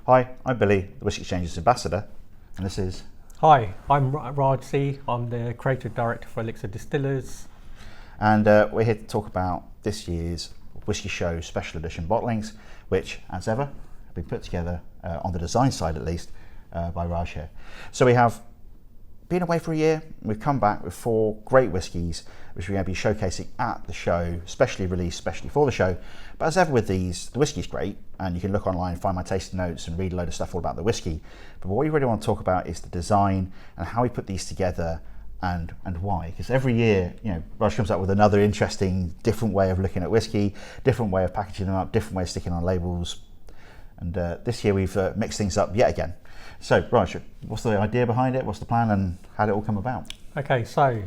Hi, I'm Billy, the Whisky Exchange's ambassador, and this is... Hi, I'm Raj C. I'm the creative director for Elixir Distillers. And we're here to talk about this year's Whisky Show Special Edition Bottlings, which, as ever, have been put together, on the design side at least, by Raj here. So we have been away for a year. We've come back with 4 great whiskies, which we're going to be showcasing at the show, specially released, especially for the show. But as ever with these, the whiskey's great, and you can look online, find my tasting notes, and read a load of stuff all about the whiskey. But what we really want to talk about is the design and how we put these together, and why. Because every year, you know, Raj comes up with another interesting, different way of looking at whiskey, different way of packaging them up, different way of sticking on labels. And this year we've mixed things up yet again. So, Raj, what's the idea behind it? What's the plan, and how did it all come about? Okay, so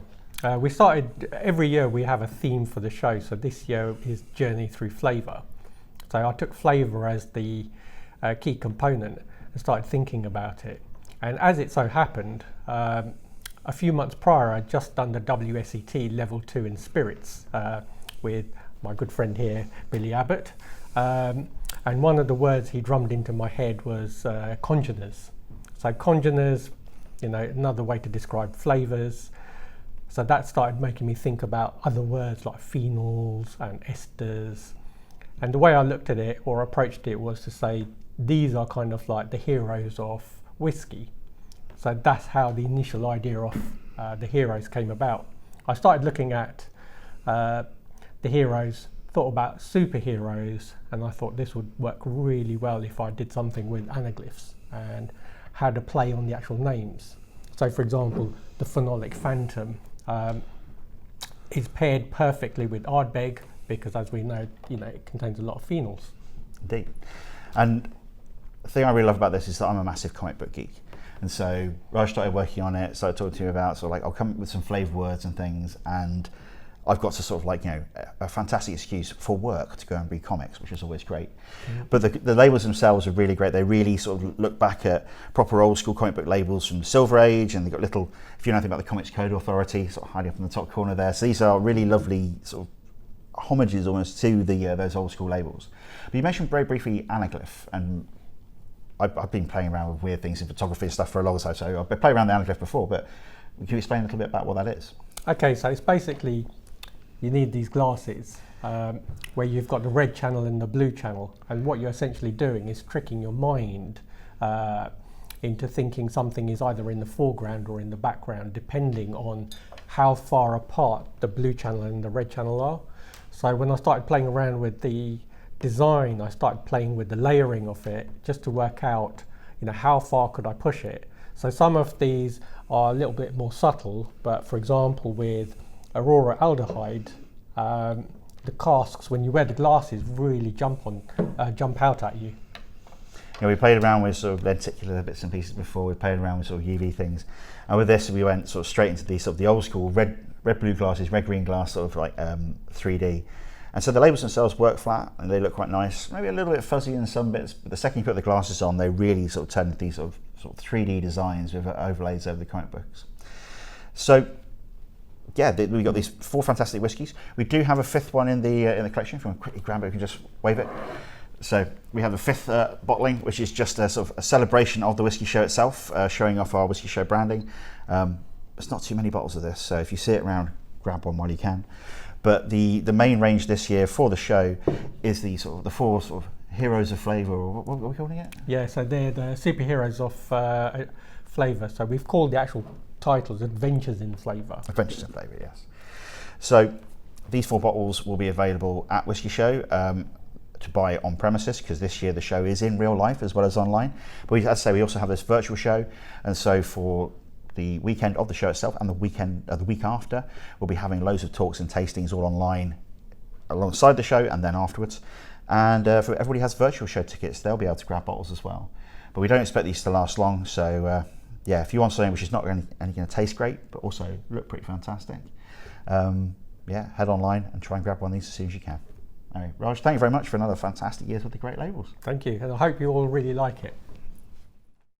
we started, every year we have a theme for the show. So this year is Journey Through Flavour. So I took flavour as the key component and started thinking about it. And as it so happened, a few months prior, I'd just done the WSET Level 2 in Spirits with my good friend here, Billy Abbott. And one of the words he drummed into my head was congeners. So congeners, you know, another way to describe flavours. So that started making me think about other words like phenols and esters. And the way I looked at it or approached it was to say, these are kind of like the heroes of whiskey. So that's how the initial idea of the heroes came about. I started looking at the heroes, thought about superheroes, and I thought this would work really well if I did something with anaglyphs and had a play on the actual names. So for example, the phenolic Phantom is paired perfectly with Ardbeg because, as we know, it contains a lot of phenols. Indeed. And the thing I really love about this is that I'm a massive comic book geek. And so Raj started working on it, started talking to me about, sort of like, I'll come up with some flavour words and things, and I've got to sort of like, a fantastic excuse for work to go and read comics, which is always great. Yeah. But the labels themselves are really great. They really sort of look back at proper old school comic book labels from the Silver Age, and they've got little, if you know anything about the Comics Code Authority, sort of hiding up in the top corner there. So these are really lovely sort of homages almost to those old school labels. But you mentioned very briefly anaglyph, and I've been playing around with weird things in photography and stuff for a long time, so I've been playing around the anaglyph before, but can you explain a little bit about what that is? Okay, so it's basically, you need these glasses where you've got the red channel and the blue channel, and what you're essentially doing is tricking your mind into thinking something is either in the foreground or in the background, depending on how far apart the blue channel and the red channel are. So when I started playing around with the design, I started playing with the layering of it just to work out, how far could I push it. So some of these are a little bit more subtle, but for example with Aurora aldehyde, the casks, when you wear the glasses, really jump out at you. We played around with sort of lenticular bits and pieces before. We played around with sort of UV things, and with this we went sort of straight into the old school red blue glasses, red green glass, sort of like 3D. And so the labels themselves work flat and they look quite nice, maybe a little bit fuzzy in some bits, but the second you put the glasses on, they really sort of turn into these sort of 3D designs with overlays over the comic books. So yeah, we've got these 4 fantastic whiskies. We do have a 5th one in the collection. If you want to quickly grab it, we can just wave it. So we have a 5th bottling, which is just a sort of a celebration of the Whisky Show itself, showing off our Whisky Show branding. There's not too many bottles of this, so if you see it around, grab one while you can. But the main range this year for the show is the 4 sort of heroes of flavour, or what are we calling it? Yeah, so they're the superheroes of flavour. So we've called the actual titles Adventures in Flavour. Adventures in Flavour, yes. So these 4 bottles will be available at Whisky Show to buy on premises, because this year the show is in real life as well as online. But as I say, we also have this virtual show, and so for the weekend of the show itself and the week after, we'll be having loads of talks and tastings all online alongside the show and then afterwards. And for everybody who has virtual show tickets, they'll be able to grab bottles as well. But we don't expect these to last long, so yeah, if you want something which is not only going to taste great but also look pretty fantastic, yeah, head online and try and grab one of these as soon as you can. Anyway, Raj, thank you very much for another fantastic year with the great labels. Thank you, and I hope you all really like it.